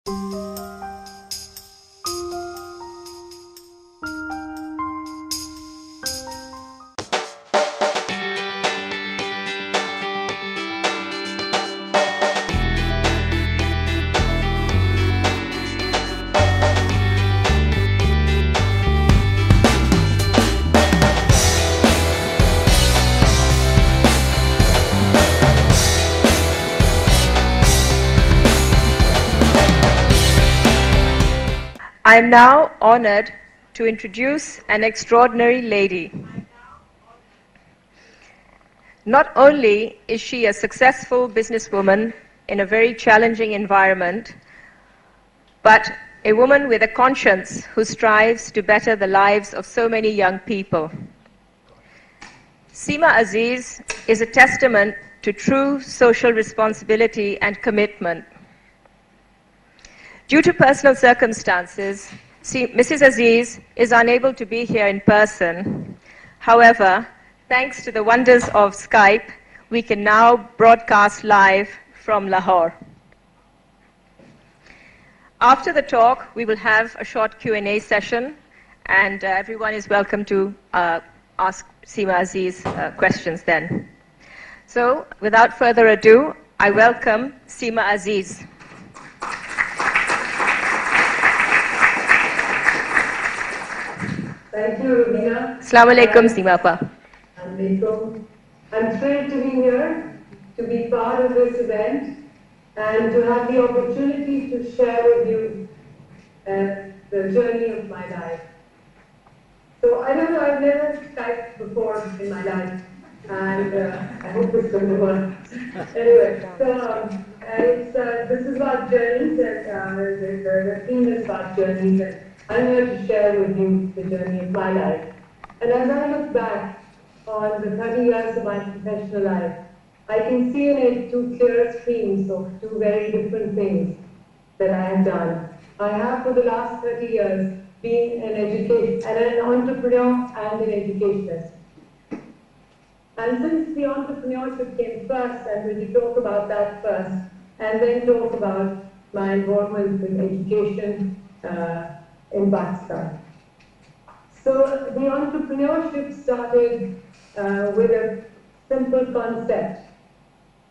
I am now honored to introduce an extraordinary lady. Not only is she a successful businesswoman in a very challenging environment, but a woman with a conscience who strives to better the lives of so many young people. Seema Aziz is a testament to true social responsibility and commitment. Due to personal circumstances, Mrs. Aziz is unable to be here in person. However, thanks to the wonders of Skype, we can now broadcast live from Lahore. After the talk, we will have a short Q&A session, and everyone is welcome to ask Seema Aziz questions then. So, without further ado, I welcome Seema Aziz. Thank you, Rubina. Assalamu alaikum, Seema Appa. I'm thrilled to be here, to be part of this event, and to have the opportunity to share with you the journey of my life. So I don't know, I've never Skyped before in my life, and I hope it's going to work. Anyway, so this is about journeys, and the theme is about journeys, and I'm here to share with you the journey of my life. And as I look back on the 30 years of my professional life, I can see in it two clear streams of two very different things that I have done. I have, for the last 30 years, been an entrepreneur and an educationist. And since the entrepreneurship came first, I'm going to talk about that first, and then talk about my involvement with education in Pakistan. So the entrepreneurship started with a simple concept: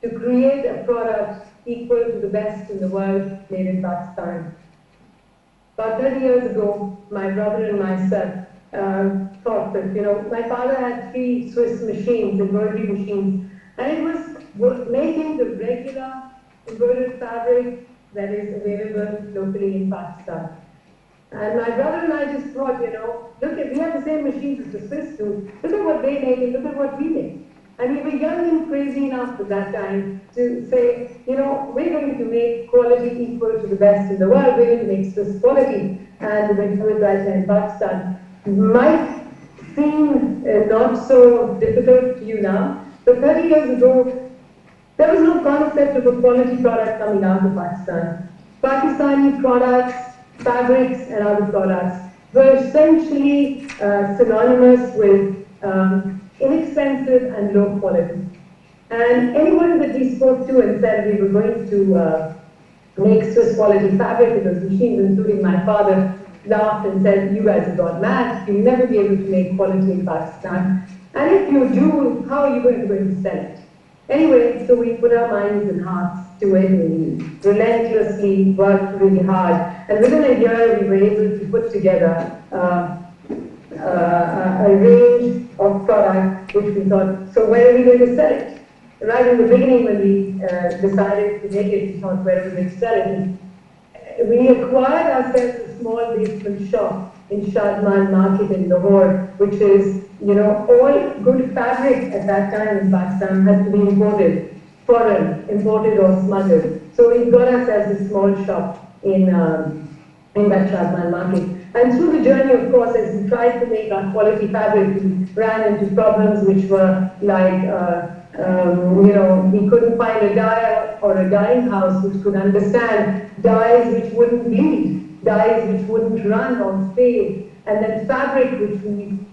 to create a product equal to the best in the world made in Pakistan. About 30 years ago, my brother and myself thought that, my father had 3 Swiss machines, embroidery machines, and it was making the regular embroidered fabric that is available locally in Pakistan. And my brother and I just thought, we have the same machines as the Swiss do. Look at what they make and look at what we make. And we were young and crazy enough at that time to say, we're going to make quality equal to the best in the world. We're going to make Swiss quality, and we're going to do it right here in Pakistan. Might seem not so difficult to you now, but 30 years ago, there was no concept of a quality product coming out of Pakistan. Pakistani products, fabrics, and other products were essentially synonymous with inexpensive and low quality. And anyone that we spoke to and said we were going to make Swiss quality fabric with those machines, including my father, laughed and said, "You guys have gone mad. You'll never be able to make quality in Pakistan. And if you do, how are you going to sell it?" Anyway, so we put our minds and hearts to it, and we relentlessly worked really hard. And within a year, we were able to put together a range of products which we thought, so where are we going to sell it? Right in the beginning, when we decided to make it, we thought, where are we going to sell it? And we acquired ourselves a small basement shop in Shadman Market in Lahore, which is, all good fabric at that time in Pakistan had to be imported, foreign, imported or smuggled. So we got ourselves a small shop in that Shadman Market. And through the journey, of course, as we tried to make our quality fabric, we ran into problems which were like, we couldn't find a dyer or a dyeing house which could understand dyes which wouldn't bleed, dyes which wouldn't run or fade, and then fabric which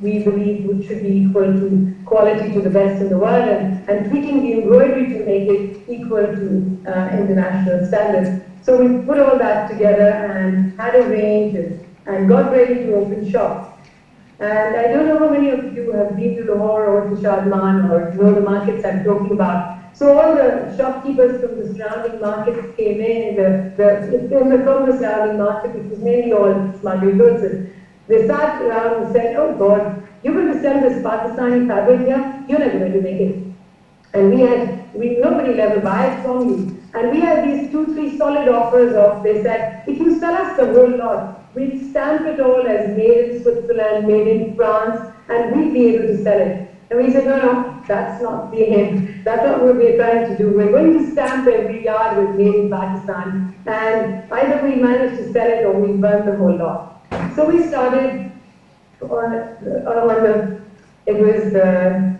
we believed should be equal to quality to the best in the world, and tweaking the embroidery to make it equal to international standards. So we put all that together and had a range and got ready to open shop. And I don't know how many of you have been to Lahore or to Shadman or know the markets I'm talking about. So all the shopkeepers from the surrounding markets came in, from the surrounding market, which was mainly all smuggled goods. And they sat around and said, oh God, you're going to sell this Pakistani fabric here? You're never going to make it. And nobody will ever buy it from you. And we had these 2-3 solid offers of, they said, if you sell us the whole lot, we'll stamp it all as made in Switzerland, made in France, and we'll be able to sell it. And we said, no, that's not the aim. That's not what we're trying to do. We're going to stamp every yard with made in Pakistan. And either we manage to sell it or we burn the whole lot. So we started it was the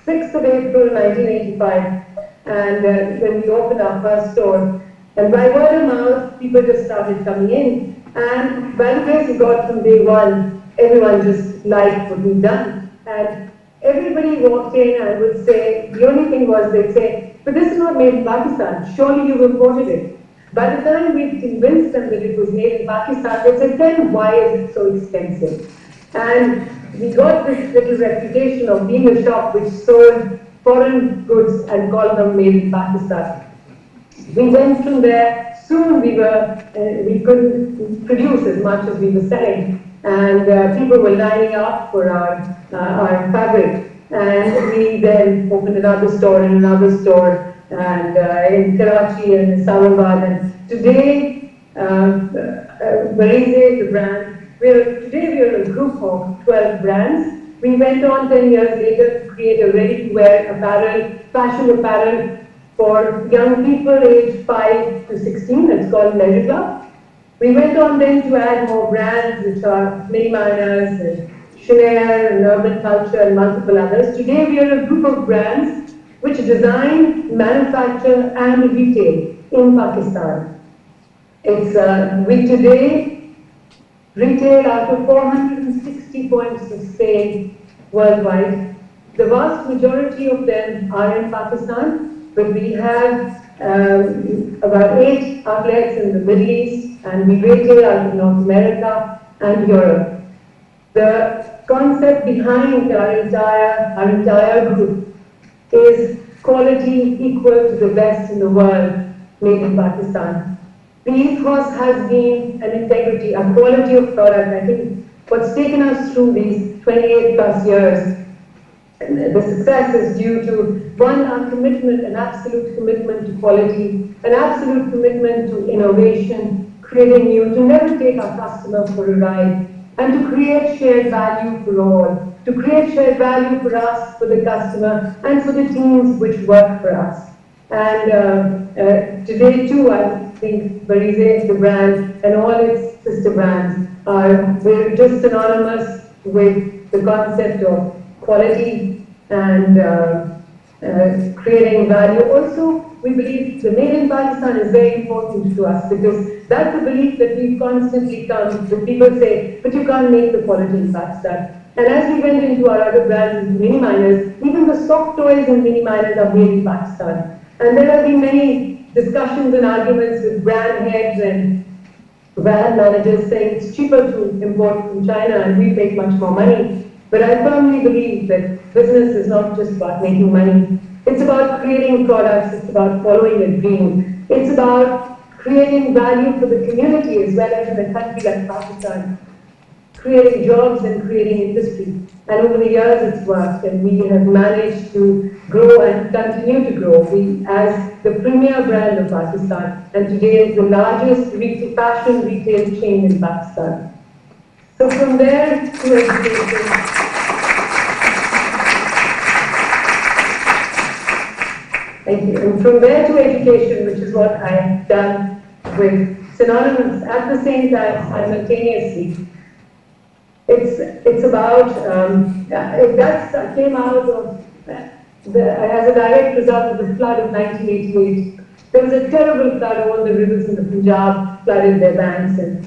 6th of April 1985, and when we opened our first store. And by word of mouth, people just started coming in. And by the grace of God, from day one, everyone just liked what we'd done. And everybody walked in and would say, the only thing was they'd say, but this is not made in Pakistan, surely you've imported it. By the time we'd convinced them that it was made in Pakistan, they said, then why is it so expensive? And we got this little reputation of being a shop which sold foreign goods and called them made in Pakistan. We went from there. Soon we couldn't produce as much as we were selling, and people were lining up for our fabric. And we then opened another store and another store, and in Karachi and in Islamabad. And today, Barize, the brand. Today we are a group of 12 brands. We went on 10 years later to create a ready-to-wear apparel, fashion apparel for young people aged 5 to 16. It's called Leisure Club. We went on then to add more brands, which are Mini Miners and Chanel and Urban Culture and multiple others. Today we are a group of brands which design, manufacture and retail in Pakistan. We today retail out of 460 points of sale worldwide. The vast majority of them are in Pakistan, but we have about 8 outlets in the Middle East, and we retail out of North America and Europe. The concept behind our entire group is quality equal to the best in the world made in Pakistan. The ethos has been an integrity, a quality of product. I think what's taken us through these 28 plus years, the success is due to, one, our commitment, an absolute commitment to quality, an absolute commitment to innovation, creating new, to never take our customer for a ride, and to create shared value for all, to create shared value for us, for the customer, and for the teams which work for us. And today too, I think Barize, the brand, and all its sister brands we're just synonymous with the concept of quality and creating value. Also, we believe the made in Pakistan is very important to us, because that's the belief that we constantly come when people say, but you can't make the quality in Pakistan. And as we went into our other brands, into Mini Miners, even the soft toys in Mini Miners are made in Pakistan. And there have been many discussions and arguments with brand heads and brand managers saying it's cheaper to import from China and we make much more money. But I firmly believe that business is not just about making money. It's about creating products, it's about following a dream. It's about creating value for the community as well as in a country like Pakistan, creating jobs and creating industry. And over the years it's worked, and we have managed to grow and continue to grow. We, as the premier brand of Pakistan, and today is the largest fashion retail chain in Pakistan. So from there to education. Thank you. And from there to education, which is what I've done with synonymous at the same time, simultaneously. It's about, that came out of, as a direct result of the flood of 1988. There was a terrible flood. All the rivers in the Punjab flooded their banks, and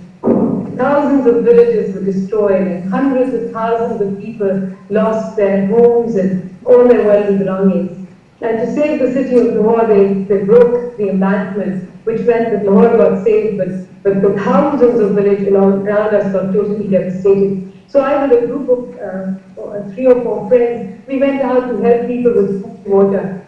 thousands of villages were destroyed, and hundreds of thousands of people lost their homes and all their worldly belongings. And to save the city of Lahore, they broke the embankment which meant that Lahore got saved, but the thousands of villages around us got totally devastated. So I, with a group of 3 or 4 friends, we went out to help people with food and water.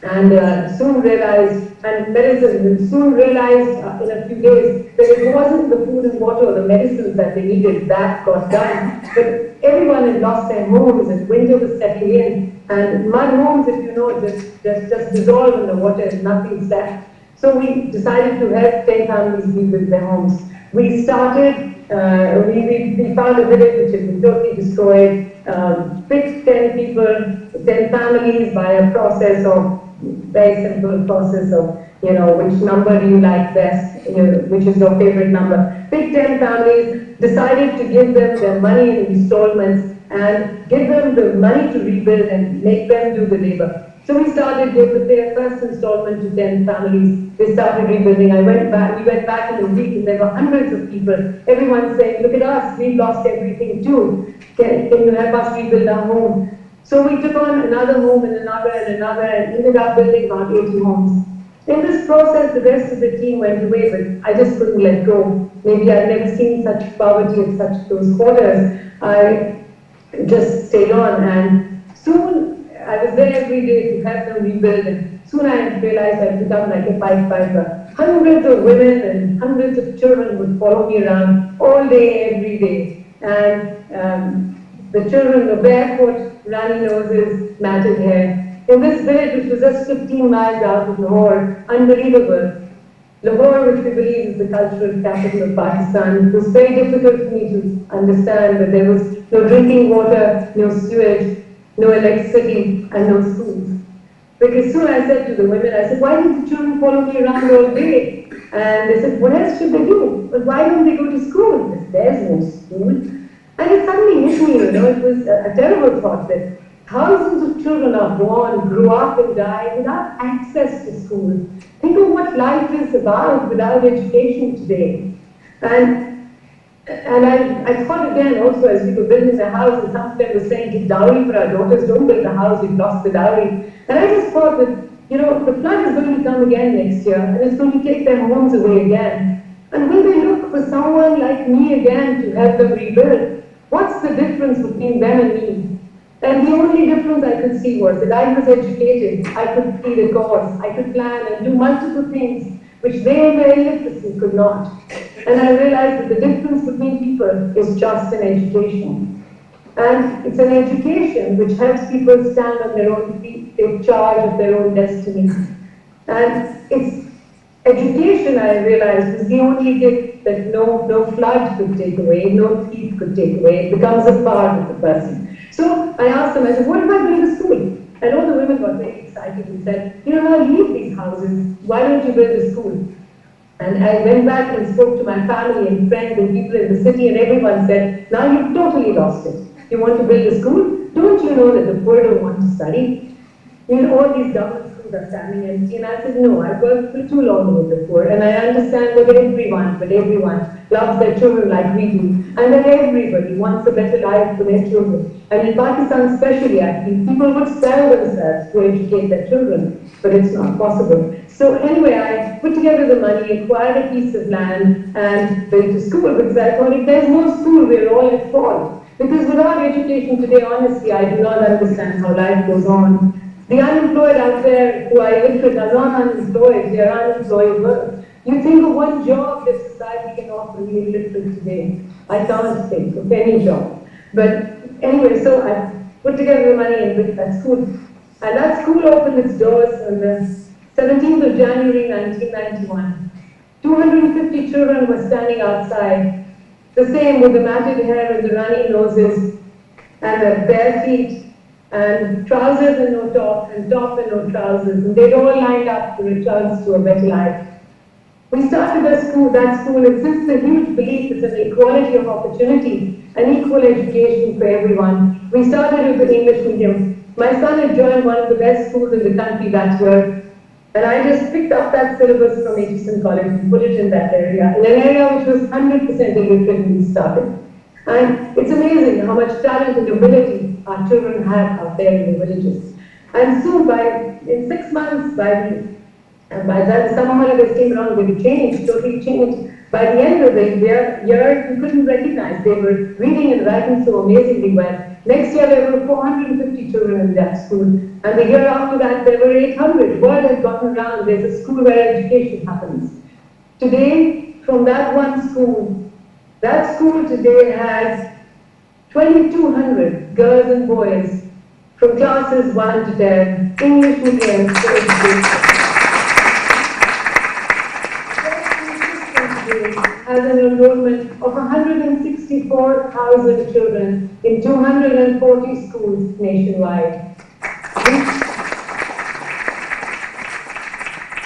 And soon realized, and medicine, and soon realized in a few days that it wasn't the food and water or the medicines that they needed that got done, but everyone had lost their homes and winter was setting in, and mud homes, if you know, just dissolve in the water and nothing's left. So we decided to help 10 families rebuild their homes. We started, we found a village which had been totally destroyed, picked 10 people, 10 families by a process of, very simple process of, which number do you like best, which is your favorite number. Picked 10 families, decided to give them their money in installments and give them the money to rebuild and make them do the labor. So we started with their first installment to 10 families. They started rebuilding. We went back in a week and there were hundreds of people. Everyone saying, look at us, we've lost everything too. Can you help us rebuild our home? So we took on another home and another and ended up building about 80 homes. In this process, the rest of the team went away, but I just couldn't let go. Maybe I'd never seen such poverty at such close quarters. I just stayed on, and soon I was there every day to help them rebuild, and soon I realized I'd become like a Pied Piper. Hundreds of women and hundreds of children would follow me around all day, every day. And the children were barefoot, runny noses, matted hair. In this village, which was just 15 miles out of Lahore, unbelievable. Lahore, which we believe is the cultural capital of Pakistan, it was very difficult for me to understand that there was no drinking water, no sewage, no electricity, and no schools. Because soon I said to the women, I said, why did the children follow me around all day? And they said, what else should they do? But why don't they go to school? Because there's no school. And it suddenly hit me, it was a terrible thought that thousands of children are born, grow up and die without access to school. Think of what life is about without education today. And I thought again also as we were building the house, and some of them were saying, give dowry for our daughters, don't build the house, we've lost the dowry. And I just thought that, the flood is going to come again next year, and it's going to take their homes away again. And will they look for someone like me again to help them rebuild? What's the difference between them and me? And the only difference I could see was that I was educated, I could plead a cause, I could plan and do multiple things which they in their illiteracy could not. And I realized that the difference between people is just an education. And it's an education which helps people stand on their own feet, take charge of their own destiny. And it's education, I realized, was the only gift that no flood could take away, no thief could take away. It becomes a part of the person. So I asked them, I said, what if I build a school? And all the women got very excited and said, now leave these houses, why don't you build a school? And I went back and spoke to my family and friends and people in the city, and everyone said, now you've totally lost it. You want to build a school? Don't you know that the poor don't want to study? All these government schools are standing empty. And I said, no, I've worked for too long with the poor, and I understand that everyone loves their children like we do, and that everybody wants a better life for their children. And in Pakistan especially, I think people would sell themselves to educate their children, but it's not possible. So anyway, I put together the money, acquired a piece of land, and built a school, because I thought if there's no school, we're all at fault. Because without education today, honestly, I do not understand how life goes on. The unemployed out there who are illiterate are not unemployed, they are unemployable. You think of one job that society can offer the illiterate today. I can't think of any job. But anyway, so I put together the money and built that school. And that school opened its doors on the 17th of January 1991. 250 children were standing outside, the same with the matted hair and the runny noses, and the bare feet, and trousers and no top, and top and no trousers, and they'd all lined up for a chance to a better life. We started that school, and since the huge belief is in equality of opportunity and equal education for everyone, we started with the English medium. My son had joined one of the best schools in the country that year, and I just picked up that syllabus from Egerton College and put it in that area, in an area which was 100% illiterate when we started. And it's amazing how much talent and ability our children have out there in the villages. And soon, in 6 months, by the And by the time the summer holidays came around, they would change, totally change. By the end of the year, you couldn't recognize. They were reading and writing so amazingly well. Next year, there were 450 children in that school. And the year after that, there were 800. Word had gotten around, there's a school where education happens. Today, from that one school, that school today has 2,200 girls and boys from classes 1 to 10, English medium, has an enrollment of 164,000 children in 240 schools nationwide.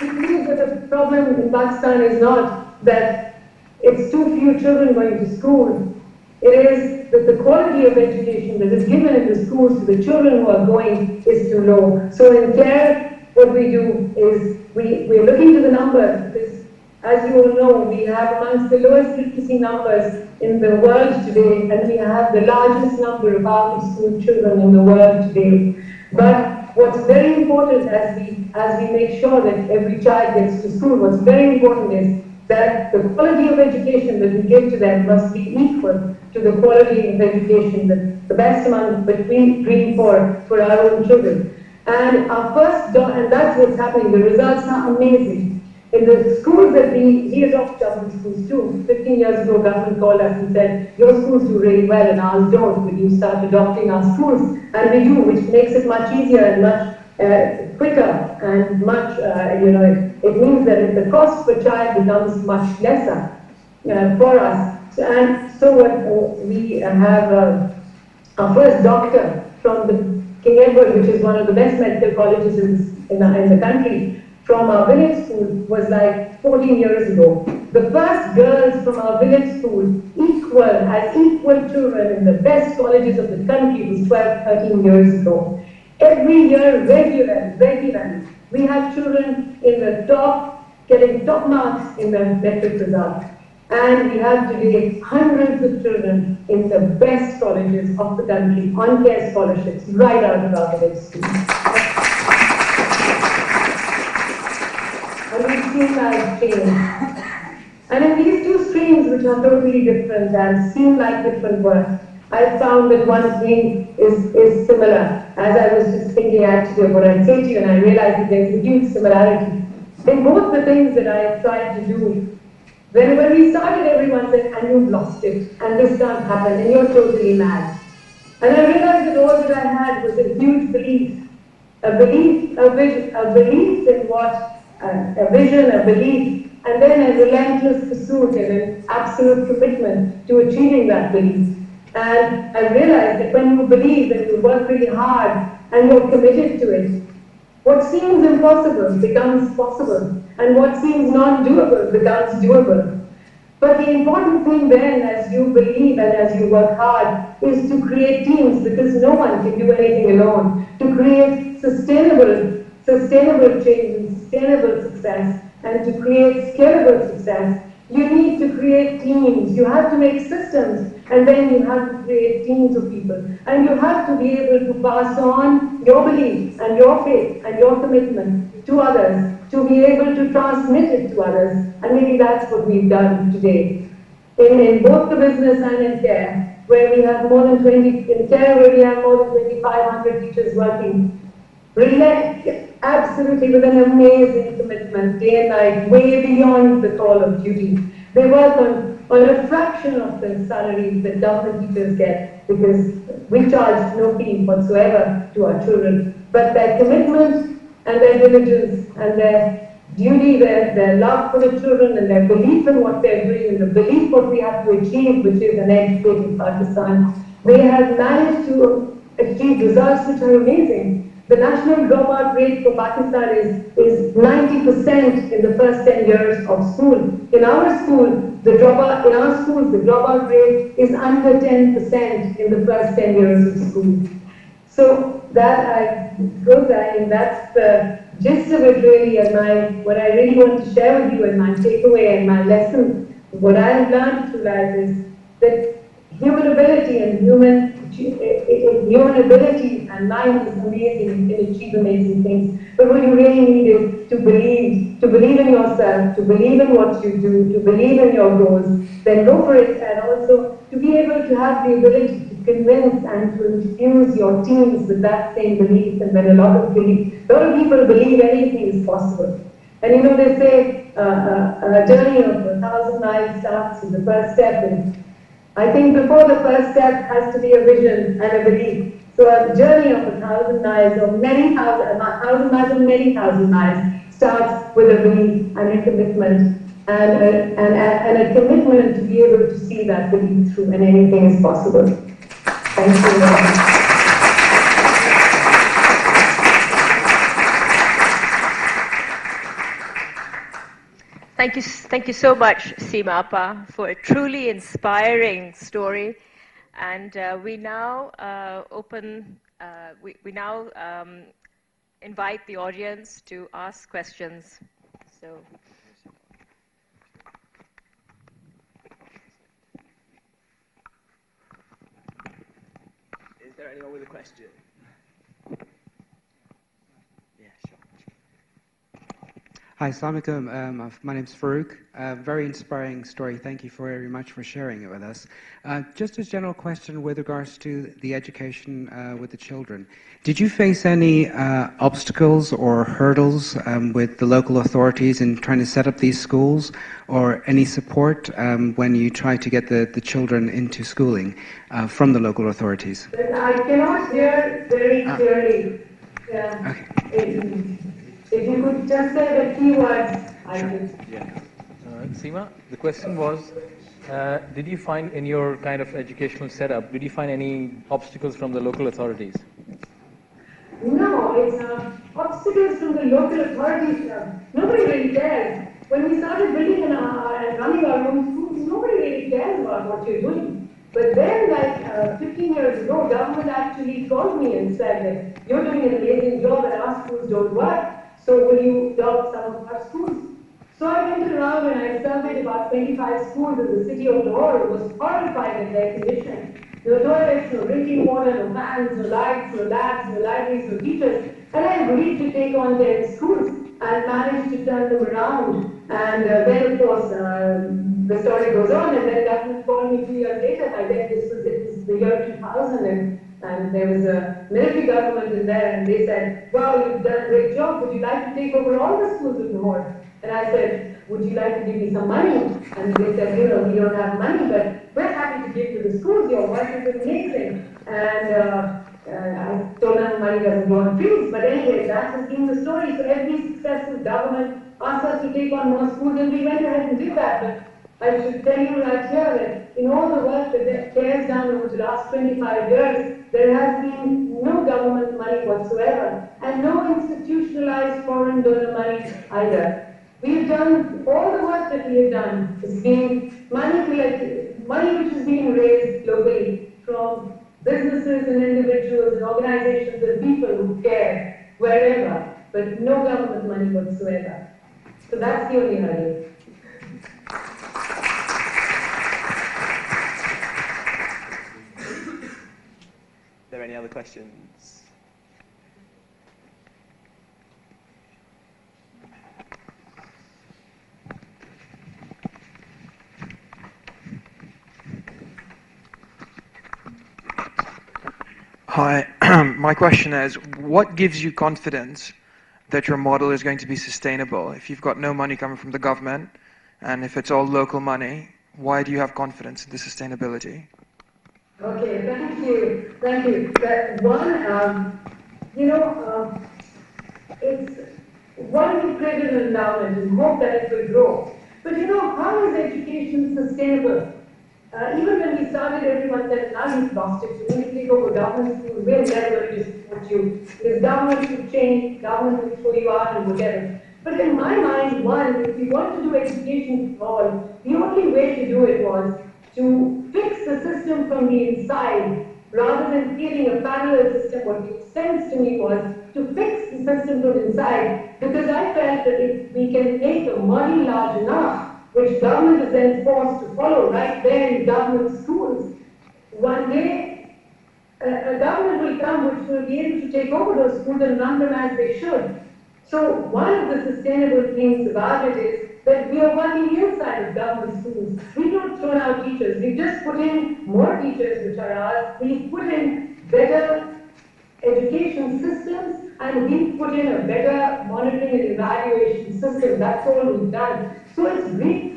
We believe that the problem in Pakistan is not that it's too few children going to school. It is that the quality of education that is given in the schools to the children who are going is too low. So in CARE, what we do is we're looking to the numbers, because as you all know, we have amongst the lowest literacy numbers in the world today, and we have the largest number of out-of-school children in the world today. But what's very important as we make sure that every child gets to school, what's very important is that the quality of education that we give to them must be equal to the quality of education, the best amount that we dream for our own children. And and that's what's happening. The results are amazing. In the schools that we adopt public schools too. 15 years ago, government called us and said, your schools do really well and ours don't. Will you start adopting our schools? And we do, which makes it much easier and much quicker and much, it means that the cost per child becomes much lesser for us. So we have our first doctor from the King Edward, which is one of the best medical colleges in the country, from our village school was like 14 years ago. The first girls from our village school, as equal children in the best colleges of the country, was 12, 13 years ago. Every year, regularly, we have children in the top, getting top marks in the metric result. And we have today hundreds of children in the best colleges of the country on CARE scholarships right out of our village schools. And we've seen lives change. And in these two streams, which are totally different and seem like different work, I found that one thing is similar. As I was just thinking actually of what I'd say to you, and I realized that there's a huge similarity. In both the things that I have tried to do, when we started, everyone said, and you've lost it, and this can't happen, and you're totally mad. And I realized that all that I had was a huge belief, a vision, and then a relentless pursuit and an absolute commitment to achieving that belief. And I realized that when you believe and you work really hard and you're committed to it, what seems impossible becomes possible, and what seems non-doable becomes doable. But the important thing then, as you believe and as you work hard, is to create teams, because no one can do anything alone. To create sustainable change and sustainable success, and to create scalable success, you need to create teams. You have to make systems, and then you have to create teams of people. And you have to be able to pass on your belief and your faith and your commitment to others, to be able to transmit it to others. And maybe that's what we've done today. In both the business and in CARE, where we have more than 2,500 teachers working, absolutely with an amazing commitment, day and night, way beyond the call of duty. They work on a fraction of the salaries that government teachers get, because we charge no fee whatsoever to our children. But their commitment and their diligence and their duty, their love for the children and their belief in what they're doing and the belief what we have to achieve, which is an educated Pakistan, they have managed to achieve results which are amazing. The national dropout rate for Pakistan is 90% in the first 10 years of school. In our schools, the dropout rate is under 10% in the first 10 years of school. So that's the gist of it really, and what I really want to share with you, and my takeaway and my lesson, what I have learned through life is that human ability and human ability and mind is amazing and can achieve amazing things. But what you really need is to believe in yourself, to believe in what you do, to believe in your goals, then go for it, and also to be able to have the ability to convince and to infuse your teams with that same belief. And when a lot of people believe anything is possible. And you know, they say a journey of 1,000 miles starts with the first step. And I think before the first step has to be a vision and a belief. So a journey of 1,000 miles or many thousand, 1,000 miles or many thousand miles starts with a belief and a commitment and a commitment to be able to see that belief through, and anything is possible. Thank you very much. Thank you so much, Seema, for a truly inspiring story. And we now invite the audience to ask questions. So. Is there anyone with a question? Yeah, sure. Hi, Assalamu alaikum. My name's Farouk. Very inspiring story. Thank you very much for sharing it with us. Just a general question with regards to the education with the children. Did you face any obstacles or hurdles with the local authorities in trying to set up these schools, or any support when you try to get the children into schooling from the local authorities? I cannot hear very clearly. Yeah. Okay. If you could just say the key words, I could. Yeah. Seema, the question was, did you find in your kind of educational setup, did you find any obstacles from the local authorities? No, it's obstacles from the local authorities. Nobody really cares. When we started building and running our own schools, nobody really cares about what you're doing. But then, like 15 years ago, government actually called me and said that you're doing an amazing job and our schools don't work. So will you adopt some of our schools? So I went around and I surveyed about 25 schools in the city of Lahore. Was horrified at their condition. No toilets, no drinking water, no fans, no lights, no labs, no libraries, no teachers. And I agreed to take on 10 schools and managed to turn them around. And then, of course, the story goes on, and then government called me 2 years later. By then, it was the year 2000, and there was a military government in there, and they said, wow, you've done a great job, would you like to take over all the schools of Lahore? And I said, would you like to give me some money? And they said, you know, we don't have money, but we're happy to give to the schools, your work is amazing. And I told them money doesn't grow on trees, but anyway, that has been the story. So every successive government asked us to take on more schools, and we went ahead and did that. But I should tell you right here that in all the work that CARE's done over the last 25 years, there has been no government money whatsoever, and no institutionalized foreign donor money either. We've done, all the work that we have done has been money which is being raised locally from businesses and individuals and organizations and people who care wherever, but no government money whatsoever. So that's the only hurdle. Are there any other questions? Hi, my question is, what gives you confidence that your model is going to be sustainable? If you've got no money coming from the government, and if it's all local money, why do you have confidence in the sustainability? Okay, thank you. Thank you. One, it's one, we created an endowment and hope that it will grow. But you know, how is education sustainable? Even when we started, everyone said, now you've lost it. You need to take over government schools. We're never going to support you. Because government should change, government will throw you out and whatever. But in my mind, one, if we want to do education for all, the only way to do it was to fix the system from the inside, rather than creating a parallel system. What made sense to me was to fix the system from inside, because I felt that if we can make the money large enough, which government is then forced to follow right there in government schools, one day a government will come which will be able to take over those schools and run them as they should. So one of the sustainable things about it is that we are working inside of government schools. We don't throw out teachers. We just put in more teachers, which are ours. We put in better education systems, and we put in a better monitoring and evaluation system. That's all we've done. So it's really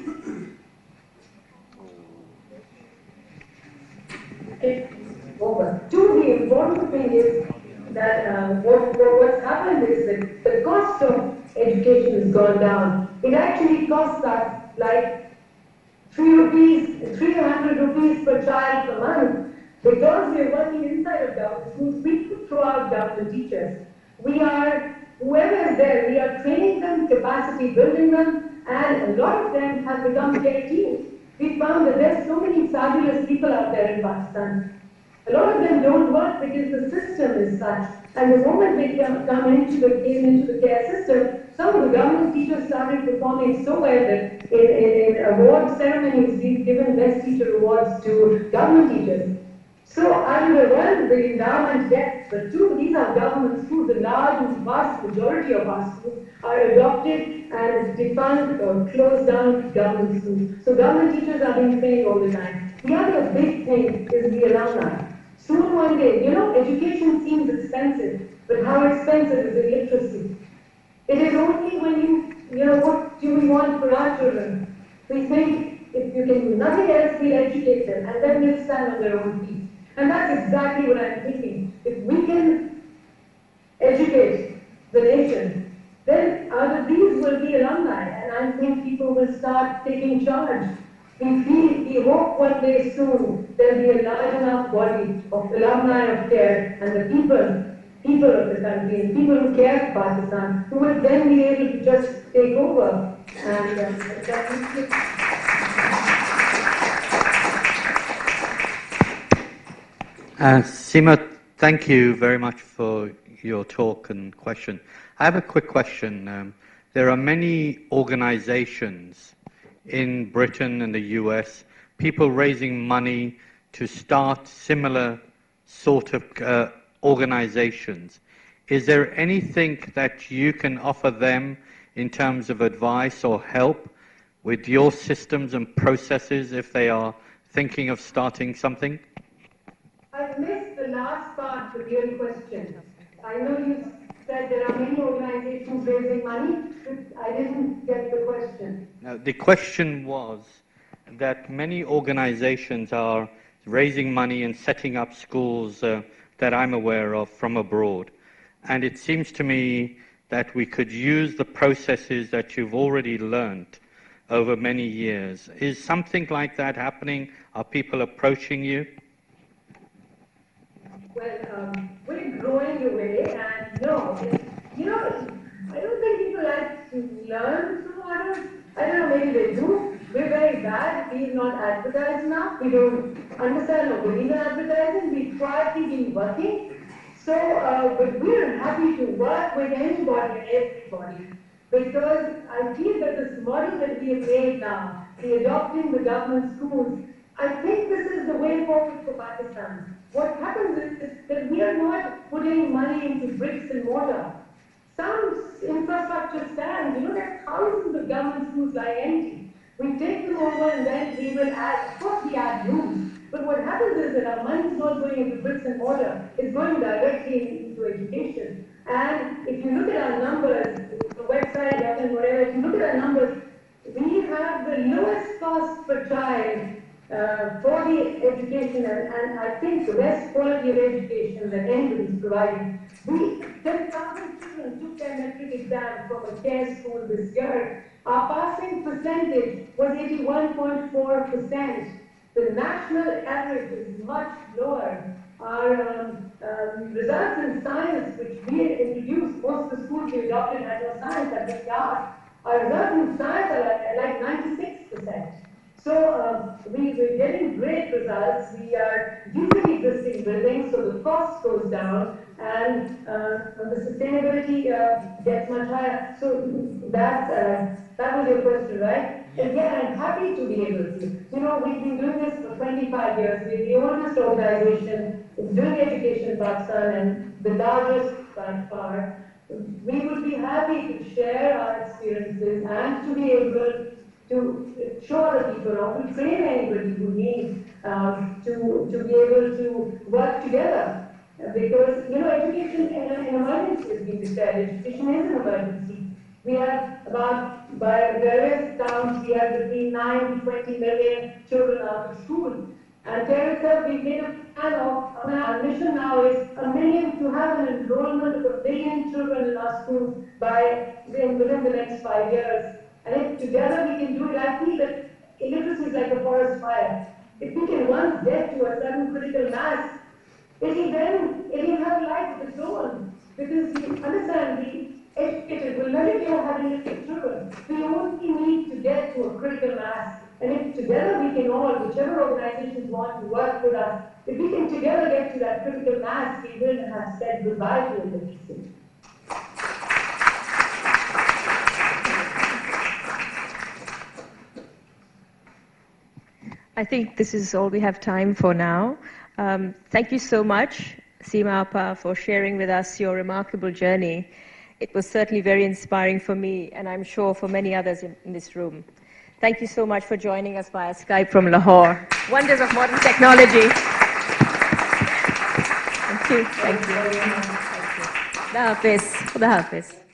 over. Two, the important thing is that what's happened is that the cost of education has gone down. It actually costs us like 300 rupees per child per month. Because we are working inside of government schools, we could throw out government teachers. We are, whoever is there, we are training them, capacity building them, and a lot of them have become care teams. We found that there's so many fabulous people out there in Pakistan. A lot of them don't work because the system is such. And the moment they came into the care system, some of the government teachers started performing so well that in award ceremonies, we've given best teacher awards to government teachers. So out of the one, the endowment gets, but two, these are government schools. The large and vast majority of our schools are adopted and defunded or closed down government schools. So government teachers are being trained all the time. The other big thing is the alumni. Soon one day, education seems expensive, but how expensive is illiteracy? It is only when what do we want for our children? We think if you can do nothing else, we'll educate them, and then they'll stand on their own feet. And that's exactly what I'm thinking. If we can educate the nation, then out of these will be alumni, and I think people will start taking charge. We hope one day soon there'll be a large enough body of alumni of care and the people of the country and people who care for Pakistan who will then be able to just take over. And Seema, thank you very much for your talk and question. I have a quick question. There are many organizations in Britain and the US, people raising money to start similar sort of organizations. Is there anything that you can offer them in terms of advice or help with your systems and processes if they are thinking of starting something? I missed the last part of your question. I know you said there are many organizations raising money, but I didn't get the question. Now, the question was that many organizations are raising money and setting up schools that I'm aware of from abroad. And it seems to me that we could use the processes that you've already learned over many years. Is something like that happening? Are people approaching you? Well, we're growing away, and no, I don't think people like to learn from others. I don't know, maybe they do. We're very bad. We've not advertised enough. We don't understand or believe in advertising. We've quietly been working. So, but we're happy to work with anybody and everybody. Because I feel that this model that we have made now, the adopting the government schools, I think this is the way forward for Pakistan. What happens is that we are not putting money into bricks and mortar. Some infrastructure stands, there are thousands of government schools lie empty. We take them over and then we will add, of course we add rooms. But what happens is that our money is not going into bricks and mortar, it's going directly into education. And if you look at our numbers, the website and whatever, if you look at our numbers, we have the lowest cost per child for the education, and I think the best quality of education that anybody is providing. 10,000 children took their metric exam from a care school this year. Our passing percentage was 81.4%. The national average is much lower. Our results in science, which we introduced, most of the schools we adopted had no science at the start. Our results in science are like 96%. So we're getting great results. We are using existing buildings, so the cost goes down, and the sustainability gets much higher. So that was your question, right? again, I'm happy to be able to. You know, we've been doing this for 25 years. We're the oldest organization doing education in Pakistan and the largest by far. We would be happy to share our experiences and to be able to show other people or to train anybody who needs to be able to work together. Because, you know, education in an emergency has been declared. Education is an emergency. We have about, by various counts, we have between 9 to 20 million children out of school. And Teresa, we made a plan of, our mission now is 1 million, to have an enrollment of 1 million children in our schools within the next 5 years. And if together we can do it, I feel that illiteracy is like a forest fire. If we can once get to a certain critical mass, it'll have life of its own. Because you understand, the educated will never get having illiterate children. We only need to get to a critical mass. And if together we can all, whichever organizations want to work with us, if we can together get to that critical mass, we will have said goodbye to illiteracy. I think this is all we have time for now. Thank you so much, Seema, for sharing with us your remarkable journey. It was certainly very inspiring for me, and I'm sure for many others in this room. Thank you so much for joining us via Skype from Lahore. Wonders of modern technology. Thank you. Thank you. Khuda Hafiz. Khuda Hafiz.